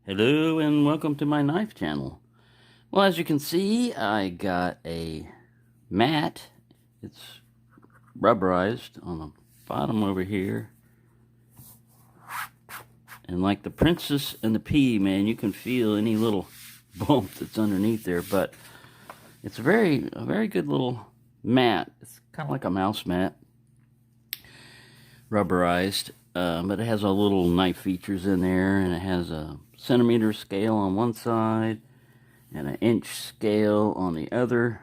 Hello and welcome to my knife channel. Well, as you can see, I got a mat. It's rubberized on the bottom over here. And like the Princess and the Pea, man, you can feel any little bump that's underneath there. But it's a very good little mat. It's kind of like a mouse mat, rubberized. But it has all little knife features in there, and it has a centimeter scale on one side and an inch scale on the other,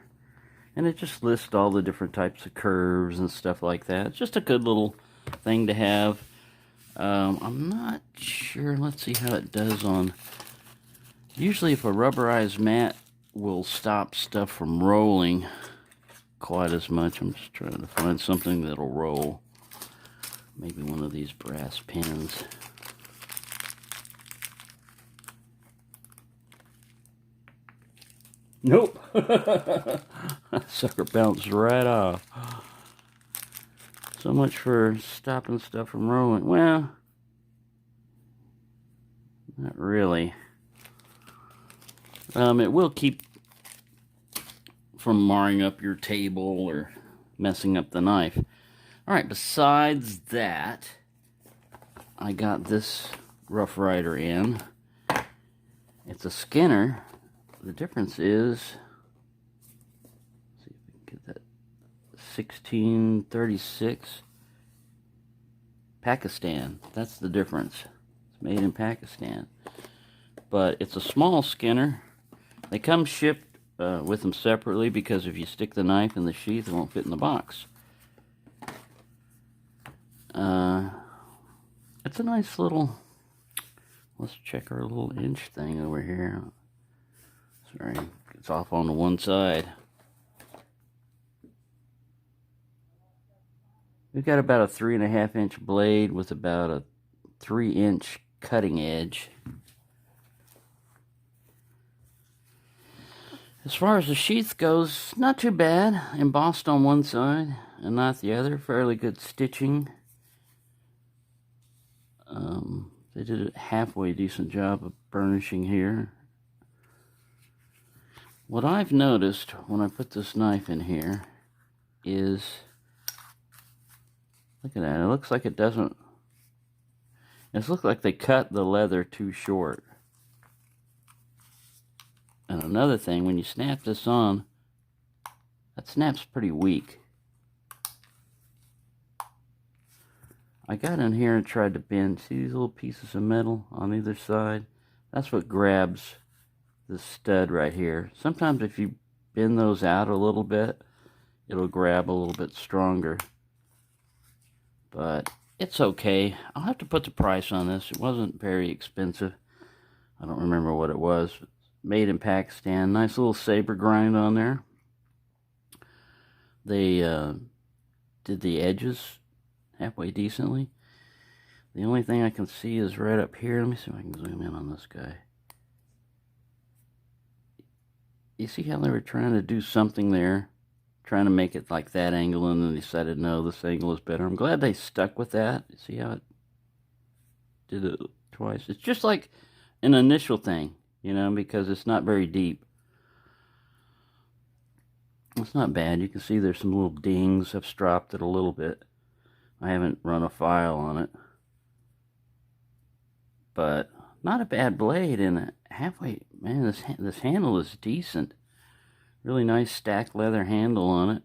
and it just lists all the different types of curves and stuff like that. It's just a good little thing to have. I'm not sure, let's see how it does on, usually if a rubberized mat will stop stuff from rolling quite as much. I'm just trying to find something that'll roll. Maybe one of these brass pins. Nope. That sucker bounced right off. So much for stopping stuff from rolling. Well, not really. It will keep from marring up your table or messing up the knife. Alright, besides that, I got this Rough Rider in. It's a Skinner. The difference is, let's see if we can get that, 1636 Pakistan. That's the difference. It's made in Pakistan. But it's a small Skinner. They come shipped with them separately because if you stick the knife in the sheath, it won't fit in the box. It's a nice little, let's check our little inch thing over here. Sorry, it's off on the one side. We've got about a 3.5 inch blade with about a 3-inch cutting edge. As far as the sheath goes, not too bad. Embossed on one side and not the other. Fairly good stitching. They did a halfway decent job of burnishing here. What I've noticed when I put this knife in here is, look at that, it looks like it doesn't, it looks like they cut the leather too short. And another thing, when you snap this on, that snaps pretty weak. I got in here and tried to bend, see these little pieces of metal on either side? That's what grabs the stud right here. Sometimes if you bend those out a little bit, it'll grab a little bit stronger. But it's okay. I'll have to put the price on this. It wasn't very expensive. I don't remember what it was. Made in Pakistan. Nice little saber grind on there. They did the edges halfway decently. The only thing I can see is right up here. Let me see if I can zoom in on this guy. You see how they were trying to do something there? Trying to make it like that angle, and then they decided, no, this angle is better. I'm glad they stuck with that. See how it did it twice? It's just like an initial thing, you know, because it's not very deep. It's not bad. You can see there's some little dings. I've stropped it a little bit. I haven't run a file on it. But not a bad blade, and halfway, man, this handle is decent. Really nice stacked leather handle on it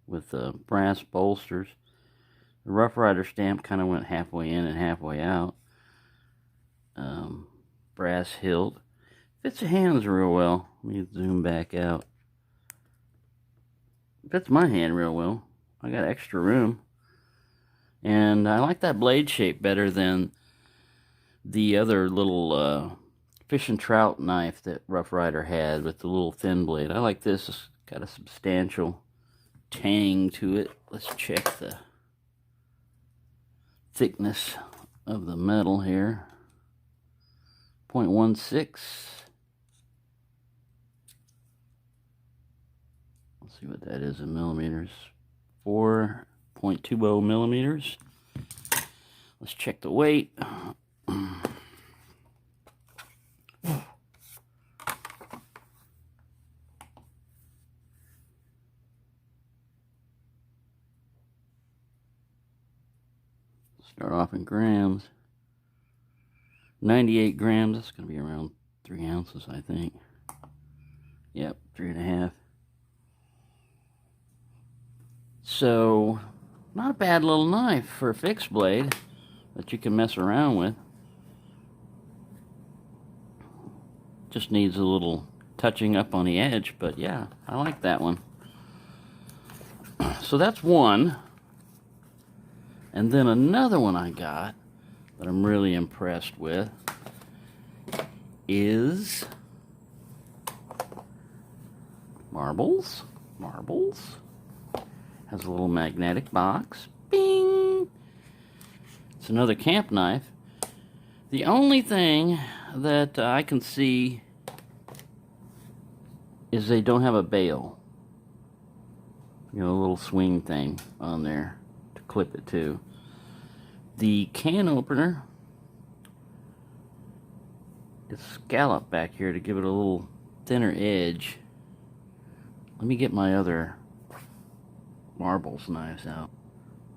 with brass bolsters. The Rough Rider stamp kind of went halfway in and halfway out. Brass hilt. Fits the hands real well. Let me zoom back out. Fits my hand real well. I got extra room. And I like that blade shape better than the other little fish and trout knife that Rough Rider had with the little thin blade. I like this. It's got a substantial tang to it. Let's check the thickness of the metal here. 0.16. Let's see what that is in millimeters. 4.20 millimeters. Let's check the weight. Start off in grams. 98 grams, that's going to be around 3 ounces, I think. Yep, 3.5. So, not a bad little knife for a fixed blade that you can mess around with. Just needs a little touching up on the edge, but yeah, I like that one. So that's one. And then another one I got that I'm really impressed with is marbles. Marbles. Has a little magnetic box. Bing! It's another camp knife. The only thing that I can see is they don't have a bail. You know, a little swing thing on there to clip it to. The can opener is scalloped back here to give it a little thinner edge. Let me get my other marbles knives out.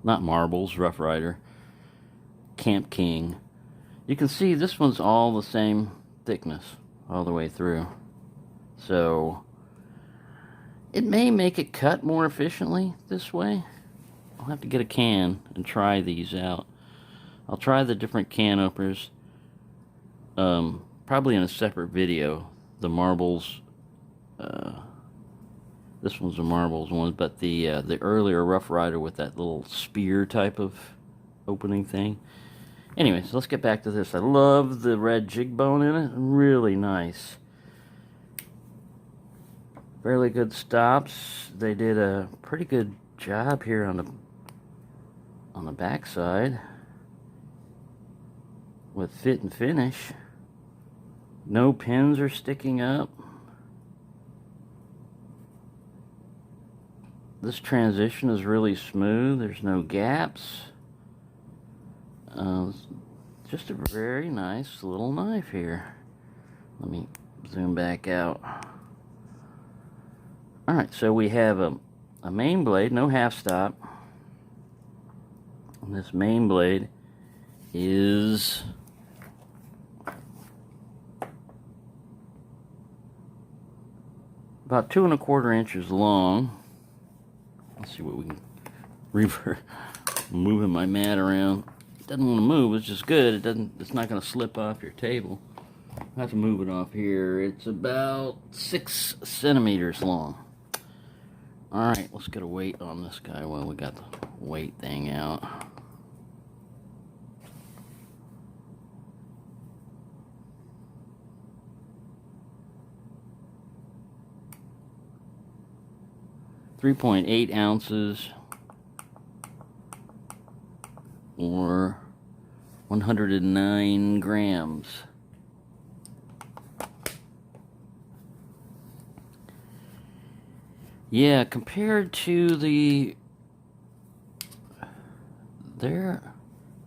Not marbles, Rough Ryder. Camp King. You can see this one's all the same thickness all the way through. So it may make it cut more efficiently this way. I'll have to get a can and try these out. I'll try the different can openers probably in a separate video. The marbles, this one's a marbles one, but the earlier Rough Ryder with that little spear type of opening thing. Anyways, let's get back to this. I love the red jig bone in it. Really nice. Fairly good stops. They did a pretty good job here on the back side with fit and finish. No pins are sticking up. This transition is really smooth. There's no gaps. Just a very nice little knife here. Let me zoom back out. Alright, so we have a main blade, no half stop. And this main blade is about 2 1/4 inches long. Let's see what we can reverse. Moving my mat around. It doesn't want to move, which is good. It's not going to slip off your table. I have to move it off here. It's about 6 centimeters long. Alright, let's get a weight on this guy while we got the weight thing out. .8 ounces or 109 grams. Yeah, compared to they're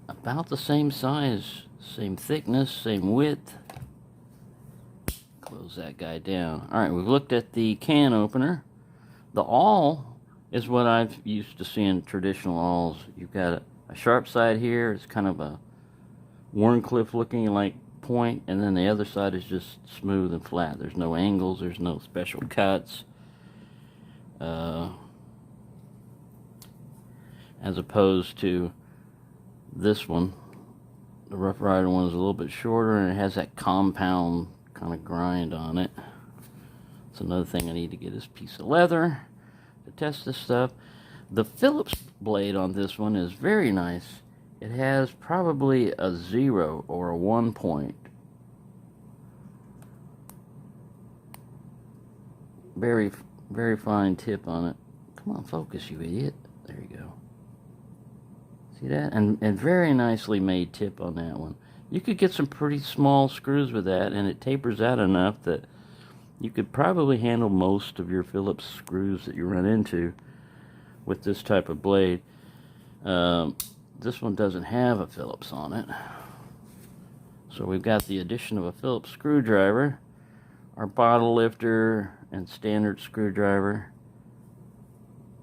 about the same size, same thickness, same width. Close that guy down. Alright, we've looked at the can opener. The awl is what I've used to see in traditional awls. You've got a sharp side here. It's kind of a Warncliffe looking like point, and then the other side is just smooth and flat. There's no angles. There's no special cuts. As opposed to this one, the Rough Ryder one is a little bit shorter, and it has that compound kind of grind on it. That's another thing I need to get is a piece of leather to test this stuff. The Phillips blade on this one is very nice. It has probably a 0 or a 1 point. Very, very fine tip on it. Come on, focus, you idiot. There you go. See that? And very nicely made tip on that one. You could get some pretty small screws with that, and it tapers out enough that you could probably handle most of your Phillips screws that you run into with this type of blade. This one doesn't have a Phillips on it. So we've got the addition of a Phillips screwdriver, our bottle lifter, and standard screwdriver.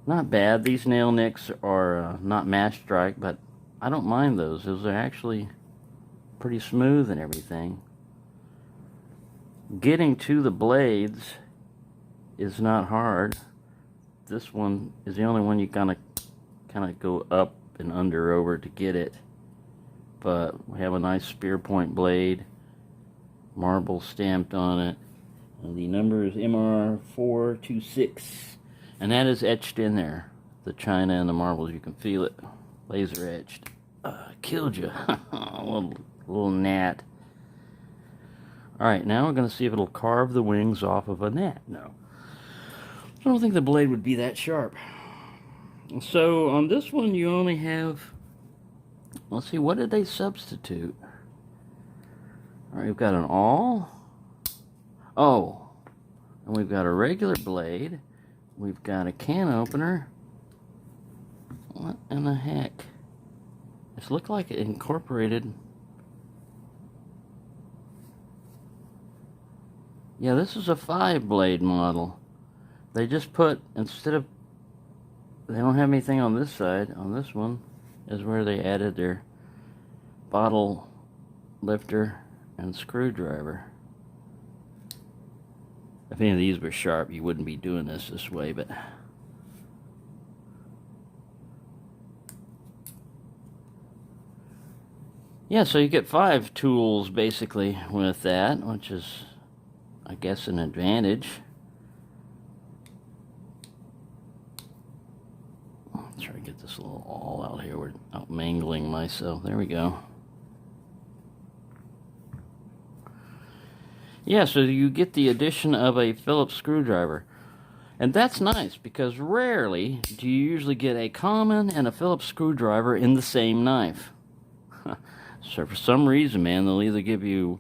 Not bad. These nail nicks are not match strike, but I don't mind those. Those are actually pretty smooth and everything. Getting to the blades is not hard. This one is the only one you kind of go up and under over to get it. But we have a nice spear point blade, marble stamped on it, and the number is MR426, and that is etched in there. The china and the marbles, you can feel it, laser etched. Killed you. a little gnat. Alright, now we're going to see if it'll carve the wings off of a gnat. No. I don't think the blade would be that sharp. So on this one you only have, let's see, what did they substitute? Alright, we've got an awl. Oh, and we've got a regular blade. We've got a can opener. What in the heck? It looked like it incorporated. Yeah, this is a 5-blade model. They just put, instead of, they don't have anything on this side. On this one is where they added their bottle lifter and screwdriver. If any of these were sharp, you wouldn't be doing this way, but yeah, so you get 5 tools basically with that, which is, I guess, an advantage. Let's try to get this little awl out here. We're out mangling myself. There we go. Yeah, so you get the addition of a Phillips screwdriver. And that's nice, because rarely do you usually get a common and a Phillips screwdriver in the same knife. So for some reason, man, they'll either give you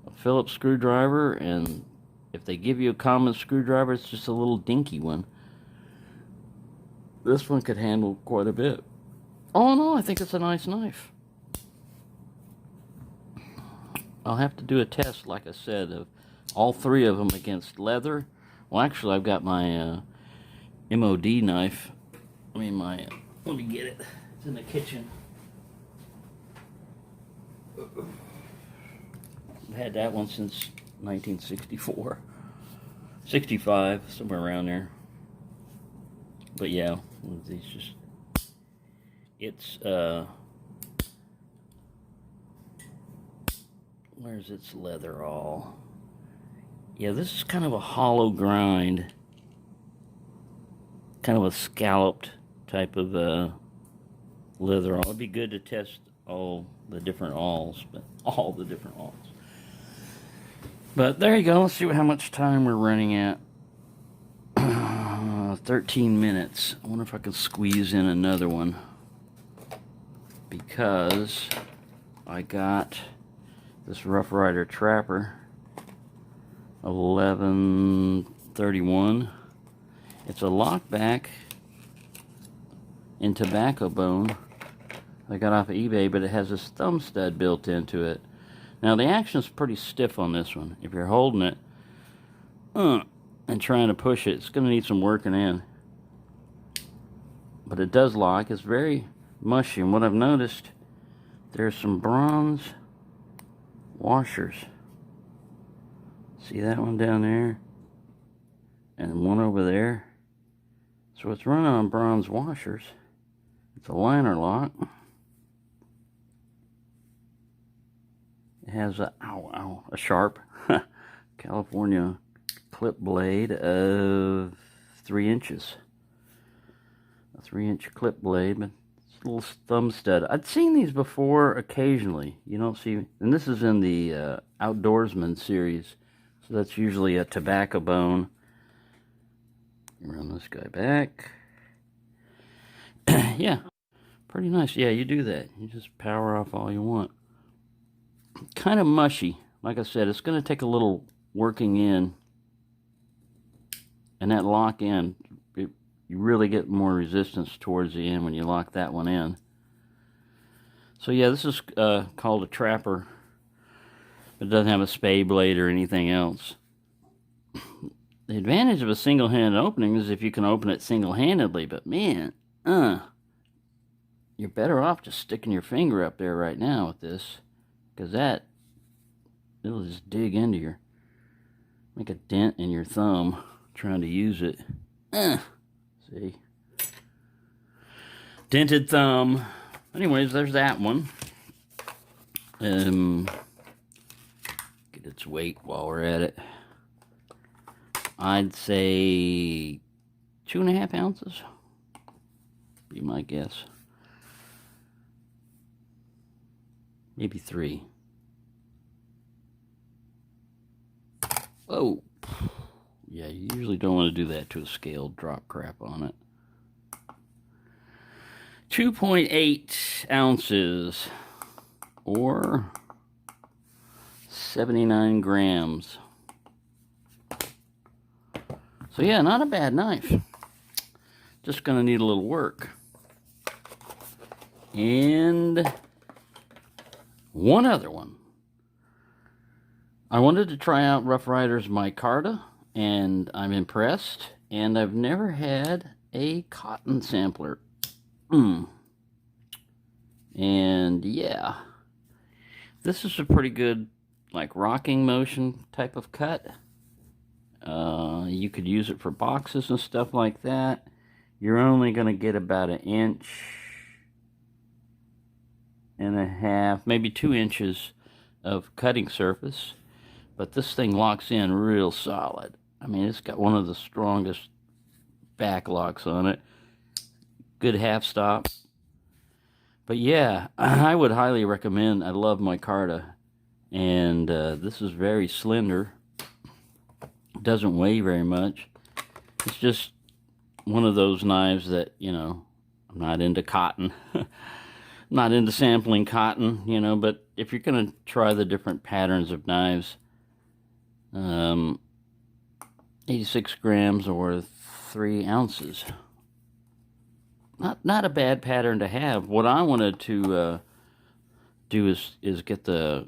a Phillips screwdriver, and if they give you a common screwdriver, it's just a little dinky one. This one could handle quite a bit. Oh no, I think it's a nice knife. I'll have to do a test, like I said, of all 3 of them against leather. Well, actually, I've got my MOD knife. Let me get it. It's in the kitchen. I've had that one since 1964. 65, somewhere around there. But yeah, these just, it's, where's its leather all? Yeah, this is kind of a hollow grind. Kind of a scalloped type of leather awl. It'd be good to test all the different awls, but all the different awls. But there you go. Let's see how much time we're running at. 13 minutes. I wonder if I can squeeze in another one, because I got this Rough Ryder Trapper 1131. It's a lockback in tobacco bone I got off of eBay, but it has this thumb stud built into it. Now the action's pretty stiff on this one. If you're holding it and trying to push it, it's going to need some working in. But it does lock. It's very mushy. And what I've noticed, there's some bronze washers. See that one down there? And one over there. So it's running on bronze washers. It's a liner lock. It has a sharp California clip blade of 3 inches. A 3-inch clip blade, but it's a little thumb stud. I'd seen these before occasionally. You don't see, and this is in the Outdoorsman series. So that's usually a tobacco bone. Run this guy back. Yeah, pretty nice. Yeah, you do that. You just power off all you want. Kind of mushy. Like I said, it's going to take a little working in. And that lock in, you really get more resistance towards the end when you lock that one in. So yeah, this is called a Trapper. It doesn't have a spade blade or anything else. The advantage of a single-handed opening is if you can open it single-handedly, but man, you're better off just sticking your finger up there right now with this, because it'll just dig into your, make a dent in your thumb trying to use it. See? Dented thumb. Anyways, there's that one. Get its weight while we're at it. I'd say 2.5 ounces. Be my guess. Maybe 3. Oh. Yeah, you usually don't want to do that to a scale. Drop crap on it. 2.8 ounces. Or 79 grams. So yeah, not a bad knife. Just gonna need a little work. And one other one. I wanted to try out Rough Ryder's Micarta, and I'm impressed. And I've never had a cotton sampler. And yeah, this is a pretty good, like, rocking motion type of cut. You could use it for boxes and stuff like that. You're only going to get about 1.5 inches, maybe 2 inches of cutting surface. But this thing locks in real solid. I mean, it's got one of the strongest back locks on it. Good half stop. But yeah, I would highly recommend. I love Micarta. And this is very slender. Doesn't weigh very much. It's just one of those knives that, you know, I'm not into cotton. I'm not into sampling cotton, you know, but if you're going to try the different patterns of knives, 86 grams or 3 ounces. Not a bad pattern to have. What I wanted to do is get the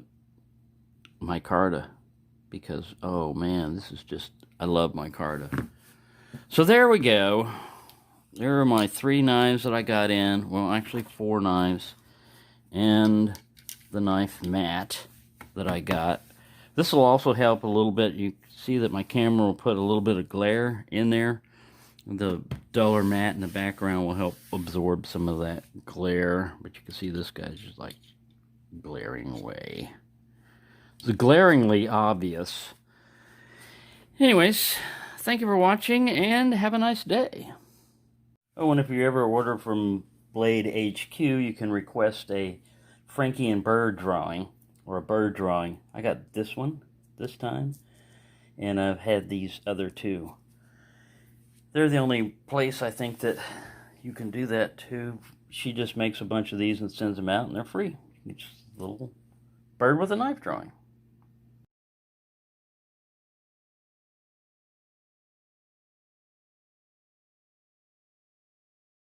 Micarta, because, oh man, this is just, I love Micarta. So there we go. There are my 3 knives that I got in. Well, actually 4 knives. And the knife mat that I got. This will also help a little bit. You see that my camera will put a little bit of glare in there. The duller mat in the background will help absorb some of that glare. But you can see this guy's just like glaring away. It's glaringly obvious. Anyways, thank you for watching and have a nice day. Oh, and if you ever order from Blade HQ, you can request a Frankie and Bird drawing, or a bird drawing. I got this one this time, and I've had these other 2. They're the only place I think that you can do that to. She just makes a bunch of these and sends them out, and they're free. It's just a little bird with a knife drawing.